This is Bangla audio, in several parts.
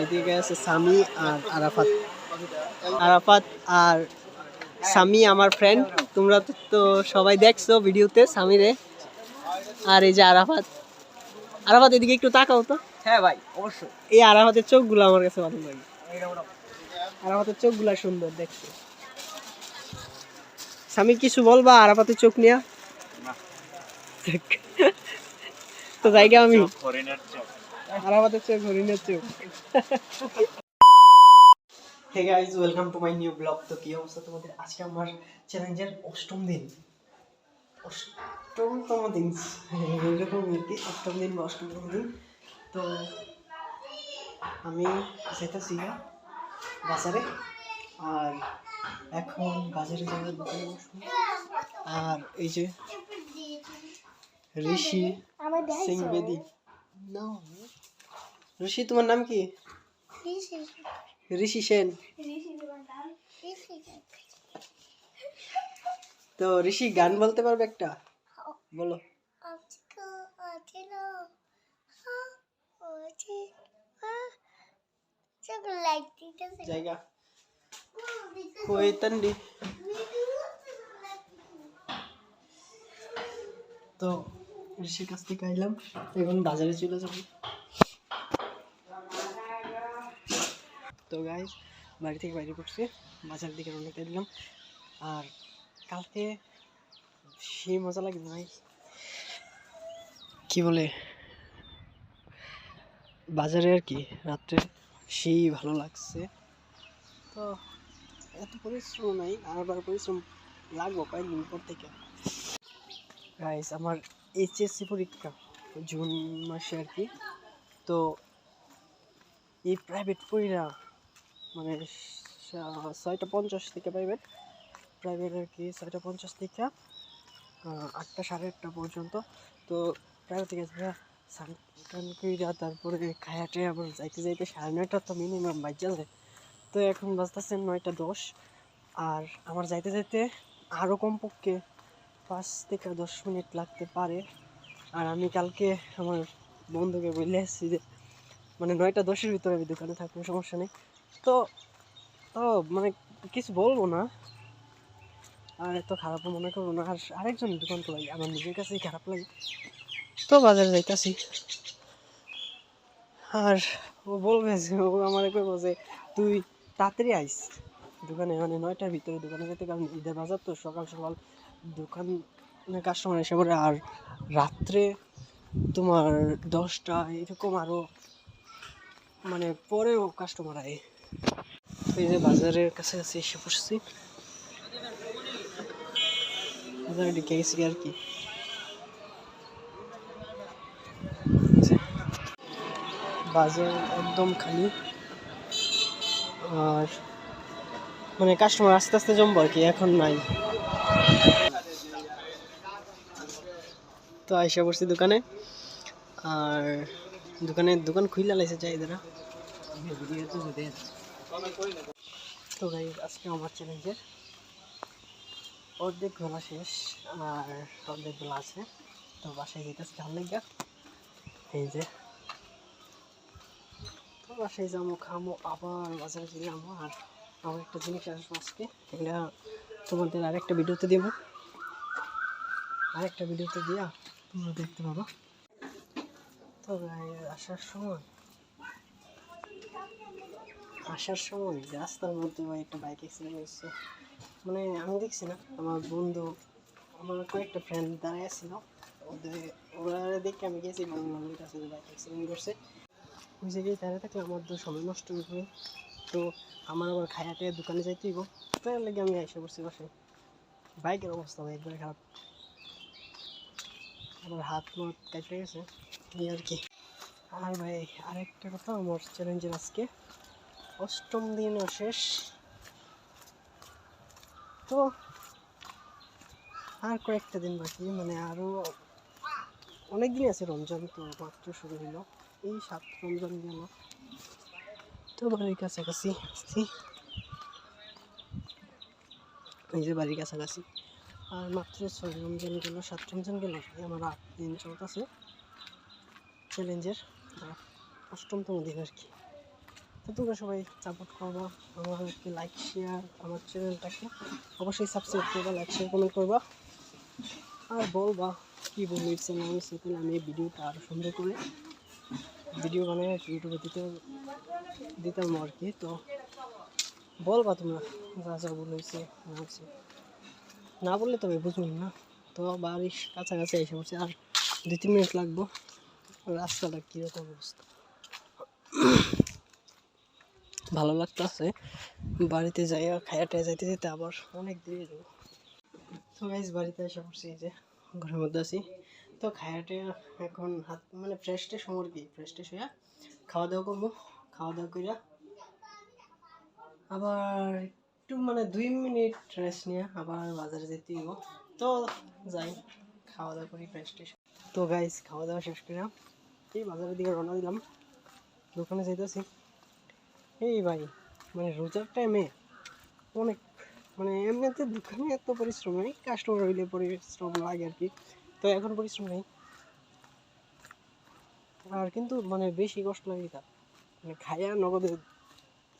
এদিকে আছে সামি আর আরাফাত। আরাফাত আর সামি আমার ফ্রেন্ড, তোমরা তো সবাই দেখছো ভিডিওতে সামিরে। আর এই যে আরাফাত, আরাফাত এদিকে একটু তাকাও তো। হ্যাঁ ভাই অবশ্যই। এই আরাফাতের চোখগুলো আমার কাছে ভালো লাগে, আরাফাতের চোখগুলো সুন্দর দেখতে। সামি কিছু বলবা আরাফাতের চোখ নিয়ে? তো জায়গা আমি আরাফাতের চোখ হরিণের চোখ। Hey guys, welcome to my new blog. তো কি অবস্থা তোমাদের? আজকে আমার চ্যালেঞ্জের অষ্টম দিন, অষ্টমতম দিন, এরকম আর কি, অষ্টম দিন বা অষ্টমতম দিন। তো আমি যেতেছি বাজারে, আর এখন বাজারে যাওয়ার দোকানে বসবো। আর এই যে ঋষি সিং বেদি, ঋষি তোমার নাম কি? ঋষি সেন। তো ঋষি গান বলতে পারবে একটা? বলো। জায়গা কোয়েতান্ডি। তো ঋষির কাছ থেকে আইলাম, এখন বাজারে চলে যাবো। তো গাইজ বাড়ি থেকে বাইরে পড়ছি, বাজারের দিকে রওনা দিলাম। আর কালকে সেই মজা লাগে ভাই, কি বলে, বাজারে আর কি রাত্রে সেই ভালো লাগছে। তো এত পরিশ্রম নাই, আরবার পরিশ্রম লাগবো কয়েকদিন পর থেকে। গাইজ আমার এইচএসসি পরীক্ষা জুন মাসে আর কি। তো এই প্রাইভেট পড়িরা মানে 6:50 থেকে প্রাইভেট আর কি, 6:50 থেকে 8টা 8:30 পর্যন্ত। তো প্রাইভেট থেকে সানটান কইরা তারপরে খায়াটে আবার যাইতে 9:30 তো মিনিমাম বাজে যায়। তো এখন বাজতেছে 9:10। আর আমার যাইতে আরও কমপক্ষে 5 থেকে 10 মিনিট লাগতে পারে। আর আমি কালকে আমার বন্ধুকে বলে আসছি যে মানে 9:10-এর ভিতরে আমি দোকানে থাকবো, সমস্যা নেই। তো তো মানে কিছু বলবো না, আর এত খারাপ মনে করবো না। আর আরেকজন দোকান তো ভাই আমার নিজের কাছেই খারাপ লাগে। তো বাজারে যাইতাছি, আর ও বলবে যে, ও আমার কইবো যে তুই তাড়াতাড়ি আইস দোকানে, মানে 9টার ভিতরে দোকানে যেতে, কারণ ঈদের বাজার তো সকাল সকাল দোকানে কাস্টমার এসে পড়ে। আর রাত্রে তোমার 10টা এরকম আরও মানে পরেও কাস্টমার আয়। এই যে বাজারের কাছাকাছি এসে পড়ছি, বাজারে ঢুকে গেছি আর কি। বাজার একদম খালি, আর মানে কাস্টমার আস্তে আস্তে জমবো আর কি, এখন নাই। তো আইসা পড়ছি দোকানে, আর দোকান খুইলা লাইছে যাই এরা। তো ভাই আজকে আমার চ্যালেঞ্জের অর্ধেক ঘোলা শেষ, আর অর্ধেক ঘোলা আছে। তো বাসায় যেতেছি ভালো লাগে। এই যে তো বাসায় যাবো, খামো, আবার বাজারে চলে যাবো। আর আমার একটা জিনিস আসবো আজকে, এটা তোমাদের আরেকটা ভিডিওতে দেবো, দিয়া তোমরা দেখতে পাবো। তো আসার সময় রাস্তার মধ্যে একটা বাইক অ্যাক্সিডেন্ট হয়েছে। মানে আমি দেখছি না, আমার বন্ধু, আমার কয়েকটা ফ্রেন্ড দাঁড়ায় আসছিল, ওরা দেখে আমি গেছি বাংলার কাছে যে বাইক অ্যাক্সিডেন্ট করছে। ওই জায়গায় দাঁড়িয়ে থাকলে আমার তো সময় নষ্ট হয়ে, তো আমার আবার খায়াটে দোকানে যাইতেই গো, তাই লাগে আমি এসে পড়ছি বাসায়। বাইকের অবস্থা ভাই একবারে খারাপ, আমার হাত কেটে গেছে এই আর কি। আর ভাই আরেকটা কথা, আমার চ্যালেঞ্জের আজকে অষ্টম দিনও শেষ। তো আর কয়েকটা দিন বাকি, মানে আরও অনেক দিন আছে। রমজান তো মাত্র শুরু হলো, এই 7 রমজান গেল। তো বাড়ির কাছাকাছি আসছি, এই যে বাড়ির কাছাকাছি। আর মাত্র 6 রমজান গেল, 7 রমজান গেল, আমার 8 দিন চলতেছে চ্যালেঞ্জের, অষ্টমতম দিন আর কি। তো তোমরা সবাই সাপোর্ট করবো, আমাকে লাইক শেয়ার, আমার চ্যানেলটাকে অবশ্যই সাবস্ক্রাইব করবা, লাইক শেয়ার কমেন্ট করবা, আর বলবা কী বলছে না হয়েছে, তাহলে আমি এই ভিডিওটা আরও সুন্দর করে ভিডিও বানিয়ে ইউটিউবে দিতাম আর কি। তো বলবা তোমরা যা যা বলেছে না হয়েছে, না বললে তবে বুঝুন না। তো বাড়ির কাছাকাছি এসে পড়ছে, আর 2-3 মিনিট লাগবো। রাস্তাটা কীরকম অবস্থা, ভালো লাগতেছে। বাড়িতে যাইয়া খায়াটায় যাইতে যেতে আবার অনেক দেরি যাবো। তো গাইস বাড়িতে এসে পড়ছি, এই যে ঘরের মধ্যে আছি। তো খায়াটে এখন হাত মানে ফ্রেশ ট্রেশ হওয়ার কি, ফ্রেশ ট্রেশ হইয়া খাওয়া দাওয়া করবো। খাওয়া দাওয়া করিয়া আবার একটু মানে 2 মিনিট রেস্ট নিয়ে আবার বাজারে যেতে হইব। তো যাই খাওয়া দাওয়া করি, ফ্রেশ ট্রেশ। তো গাইস খাওয়া দাওয়া শেষ করে এই বাজারের দিকে রওনা দিলাম, দোকানে যাইতেছি। এই ভাই মানে রোজার টাইমে অনেক মানে এমনিতে দোকানে এত পরিশ্রম নেই, কাস্টমার হইলে পরিশ্রম লাগে আর কি। তো এখন পরিশ্রম নেই, আর কিন্তু মানে বেশি কষ্ট লাগে তা মানে খাইয়া নগদে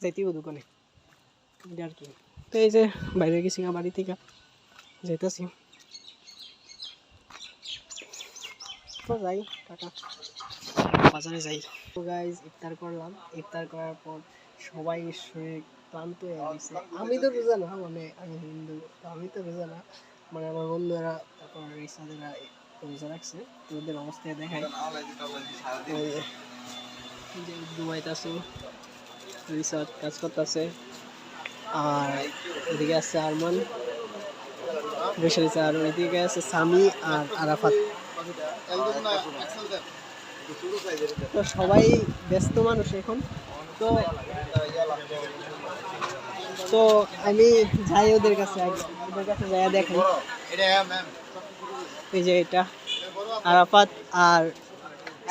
যাইতেও দোকানে এটা আর কি। তো এই যে বাইরে গেছি বাড়ি থেকে যাইতেছি, তো যাই টাটা বাজারে যাই। তো গাইজ ইফতার করলাম, ইফতার করার পর সবাই শরীর ক্লান্ত হয়ে গেছে। আমি তো রোজা না, মানে আমি হিন্দু, তো আমি তো রোজা না, মানে আমার বন্ধুরা তারপর রিসাদেরা রোজা রাখছে। তো ওদের অবস্থায় দেখায় যে ঘুমাইতেছে, রিসাদ কাজ করতেছে, আর এদিকে আছে আরমান বসে রয়েছে, আর ওইদিকে আছে সামি আর আরাফাত। তো সবাই ব্যস্ত মানুষ এখন। তো তো আমি যাই ওদের কাছে, যাই দেখাই। এই যে এটা আরাফাত আর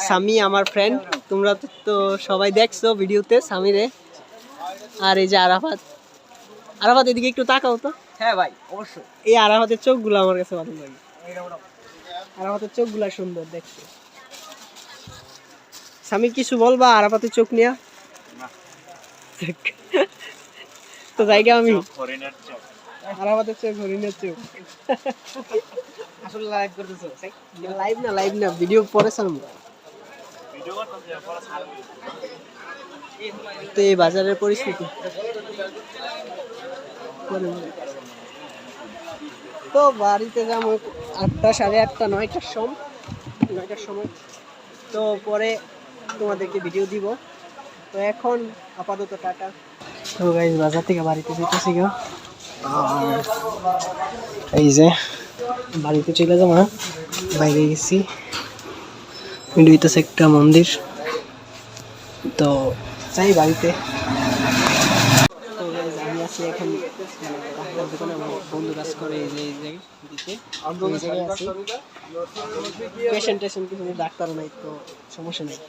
সামি আমার ফ্রেন্ড, তোমরা তো সবাই দেখছো ভিডিওতে সামিরে। আর এই যে আরাফাত, আরাফাত এদিকে একটু তাকাও তো। হ্যাঁ ভাই অবশ্যই। এই আরাফাতের চোখগুলো আমার কাছে ভালো লাগে, আরাফাতের চোখগুলো সুন্দর দেখতে। সামি কিছু বলবা আরাফাতের চোখ নিয়া? তো জায়গা আমি আরাফাতের চোখ হরিণের চোখ। আসলে লাইভ করতেছো? লাইভ না ভিডিও পরে ছাড়বো। তো এই বাজারের পরিস্থিতি, তো বাড়িতে যাবো 8টা, 8:30, 9টার সময়। তো পরে তোমাদেরকে ভিডিও দিব। তো এখন আপাতত টাটা। তো গাইস বাজার থেকে বাড়িতে যেতেছি গা, আর এই যে বাড়িতে চলে যাবো, বাইরে গেছি, হইতেছে একটা মন্দির, তো যাই বাড়িতে। তো গাইস আমি আছি এখন দোকানে, আমার বন্ধু কাজ করে এই যে দিতে আছি। পেশেন্ট কিছু ডাক্তার নাই, তো সমস্যা নেই।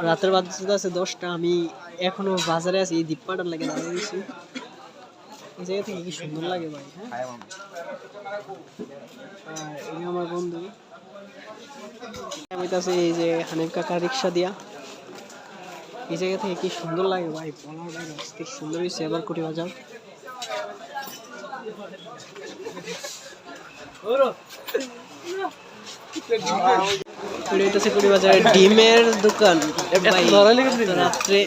রাতের বাজে আছে 10টা, আমি এখনো বাজারে আছি, এই দীপপাটার লাগে দাঁড়িয়ে দিয়েছি। এই জায়গা থেকে কি সুন্দর লাগে ভাই। হ্যাঁ এই আমার বন্ধু, আমি তো এই যে হানিফ কাকা রিক্সা দিয়া, এই জায়গা থেকে কি সুন্দর লাগে ভাই, বলার বাইরে কি সুন্দর হয়েছে। এবার কোটি বাজার বাজারে ডিমের দোকান। রাত্রে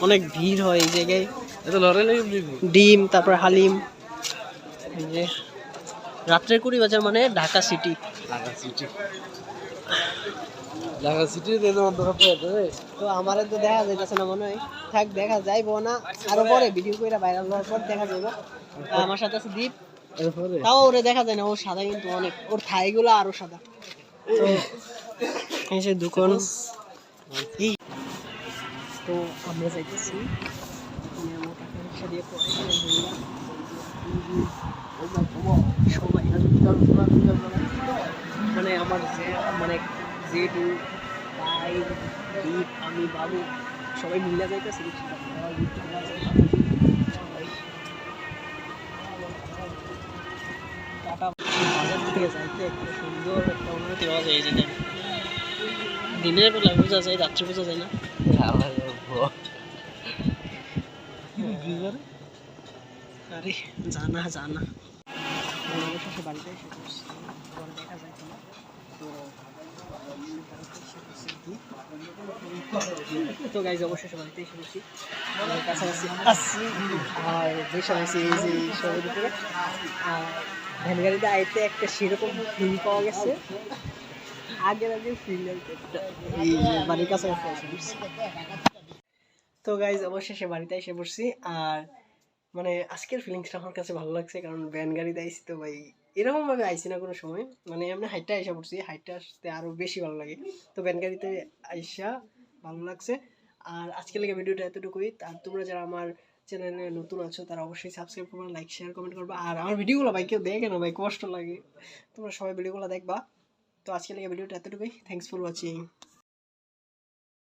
অনেক ভিড় হয় এই জায়গায়, ডিম তারপর হালিম। এই যে রাত্রের কুড়ি বাজার মানে ঢাকা সিটি। তো আমারে তো দেখা যাইতেছে না মনে হয়, থাক দেখা যাইবো না, আরো পরে ভিডিও করে ভাইরাল হওয়ার পর দেখা যাইবো। আমার সাথে আছে দীপ, তাও ওরে দেখা যায় না, ও সাদা কিন্তু অনেক, ওর থাইগুলো আরো সাদা। তো এই যে দোকান, তো আমরা যাইতেছি রিক্সা দিয়ে সবাই মানে আমার মানে যেহেতু ভাই দীপ আমি বাবু সবাই মিলে যাইতেছি রিক্সা বাজার থেকে যাইতে একটা সুন্দর একটা অনুভূতি পাওয়া যায় এই জায়গায়। দিনের বেলা বোঝা যায়, রাত্রে বোঝা যায় না। আরে জানা জানা অবশেষে বাড়িতে এসে পড়ছি, পরে দেখা যায় কিনা। তো গাইজ অবশেষে বাড়িতে এসে পড়ছি, কাছাকাছি আসছি। আর বসে আছি এই যে সবের উপরে। আর ভ্যান গাড়িতে আইতে একটা সেরকম ফিল পাওয়া গেছে, আগের ফিল এই যে বাড়ির কাছাকাছি এসে পড়ছি। তো গাইজ অবশেষে বাড়িতে এসে পড়ছি। আর মানে আজকের ফিলিংসটা আমার কাছে ভালো লাগছে, কারণ ভ্যান গাড়িতে আইসি তো ভাই, এরকম ভাবে আইসি না কোনো সময়। মানে এমনি হাইটটা আইসা পড়ছি, হাইটটা আসতে আরো বেশি ভালো লাগে। তো ভ্যান গাড়িতে আইসা ভালো লাগছে। আর আজকের লেগে ভিডিওটা এতটুকুই। আর তোমরা যারা আমার চ্যানেলে নতুন আছো তারা অবশ্যই সাবস্ক্রাইব করবা, লাইক শেয়ার কমেন্ট করবা। আর আমার ভিডিওগুলো ভাই কেউ দেখে না ভাই, কষ্ট লাগে। তোমরা সবাই ভিডিওগুলো দেখবা। তো আজকের লেগে ভিডিওটা এতটুকুই। Thanks for watching.